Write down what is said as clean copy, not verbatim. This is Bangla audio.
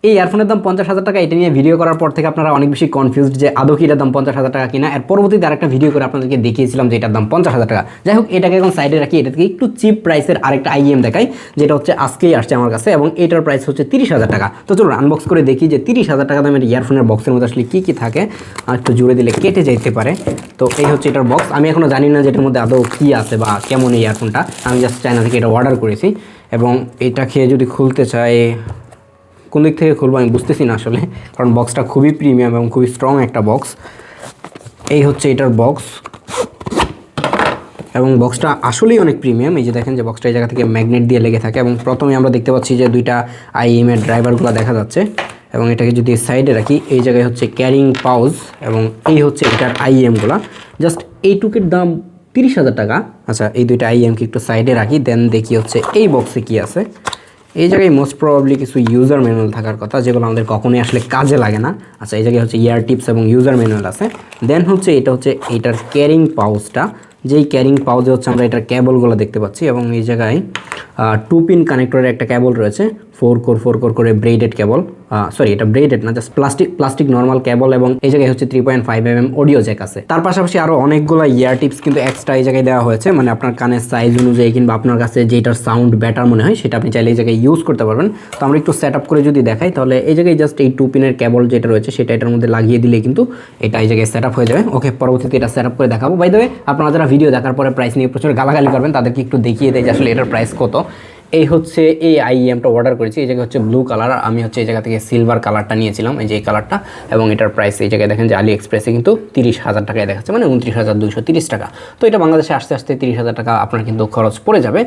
এই ইয়ারফোনের দাম 50,000 টাকা। এটা নিয়ে ভিডিও করার পর থেকে আপনারা অনেক বেশি কনফিউজড যে আদৌ কি এটার দাম 50,000 টাকা কিনা। এর পরবর্তীতে আরেকটা ভিডিও করে আপনাদেরকে দেখিয়েছিলাম যে এটার দাম 50,000 টাকা। যাই হোক, এটাকে এখন সাইডে রাখি। এটা থেকে একটু চিপ প্রাইসের আরেকটা আইএম দেখাই, যেটা হচ্ছে আজকেই আসছে আমার কাছে, এবং এটার প্রাইস হচ্ছে 30,000 টাকা। তো চলুন আনবক্স করে দেখি যে 30,000 টাকা দামের ইয়ারফোনের বক্সের মধ্যে আসলে কী কী থাকে। আর একটু জুড়ে দিলে কেটে যেতে পারে। তো এই হচ্ছে এটার বক্স। আমি এখনও জানি না যে এটার মধ্যে আদৌ কী আছে বা কেমন এই ইয়ারফোনটা। আমি জাস্ট চায়না থেকে এটা অর্ডার করেছি, এবং এটা খেয়ে যদি খুলতে চাই কোন দিক থেকে খুলবো আমি বুঝতেছি না আসলে, কারণ বক্সটা খুবই প্রিমিয়াম এবং খুবই স্ট্রং একটা বক্স। এই হচ্ছে এটার বক্স, এবং বক্সটা আসলেই অনেক প্রিমিয়াম। এই যে দেখেন যে বক্সটা এই জায়গা থেকে ম্যাগনেট দিয়ে লেগে থাকে, এবং প্রথমে আমরা দেখতে পাচ্ছি যে দুইটা আইএমের ড্রাইভারগুলো দেখা যাচ্ছে। এবং এটাকে যদি সাইডে রাখি, এই জায়গায় হচ্ছে ক্যারিং পাউচ, এবং এই হচ্ছে এটার আইএমগুলো। জাস্ট এইটুকের দাম 30,000 টাকা। আচ্ছা, এই দুইটা আইএমকে একটু সাইডে রাখি, দেন দেখি হচ্ছে এই বক্সে কী আছে। এই জায়গায় মোস্ট প্রবাবলি কিছু ইউজার ম্যানুয়াল থাকার কথা, যেগুলো আমাদের কখনোই আসলে কাজে লাগে না। আচ্ছা, এই জায়গায় হচ্ছে ইয়ার টিপস এবং ইউজার ম্যানুয়াল আছে। দেন হচ্ছে এটা হচ্ছে এইটার ক্যারিং পাউচটা, যেই ক্যারিং পাউচে হচ্ছে আমরা এটার কেবলগুলো দেখতে পাচ্ছি, এবং এই জায়গায় 2 পিন কানেক্টরের একটা কেবল রয়েছে, 4 কোর করে ব্রেডেড কেবল। সরি, এটা ব্রেডেড না, জাস্ট প্লাস্টিক নর্মাল কেবল। এবং এই জায়গায় হচ্ছে 3.5 mm অডিও জ্যাক আছে। তার পাশাপাশি আরও অনেকগুলো ইয়ার টিপস কিন্তু এক্সট্রা এই জায়গায় দেওয়া হয়েছে, মানে আপনার কানের সাইজ অনুযায়ী কিংবা আপনার কাছে যেটার সাউন্ড বেটার মনে হয় সেটা আপনি চাইলে এই জায়গায় ইউজ করতে পারবেন। তো আমরা একটু সেট আপ করে যদি দেখাই, তাহলে এই জায়গায় জাস্ট এই 2 পিনের কেবল যেটা রয়েছে সেটা এটার মধ্যে লাগিয়ে দিলে কিন্তু এটা এই জায়গায় সেট আপ হয়ে যাবে। ওকে, পরবর্তীতে এটা সেট আপ করে দেখাবো। বাই দ্য ওয়ে, আপনারা যারা ভিডিও দেখার পরে প্রাইস নিয়ে প্রচুর গালাগালি করবেন, তাদেরকে একটু দেখিয়ে দেয় যে আসলে এটার প্রাইস কত। এই হচ্ছে এই আইএমটা অর্ডার করেছি। এই জায়গায় হচ্ছে ব্লু কালার, আমি হচ্ছে এই জায়গা থেকে সিলভার কালারটা নিয়েছিলাম, এই যে এই কালারটা। এবং এটার প্রাইস এই জায়গায় দেখেন যে আলি এক্সপ্রেসে কিন্তু 30,000 টাকায় দেখাচ্ছে, মানে 29,230 টাকা। তো এটা বাংলাদেশে আসতে আসতে 30,000 টাকা আপনার কিন্তু খরচ পড়ে যাবে।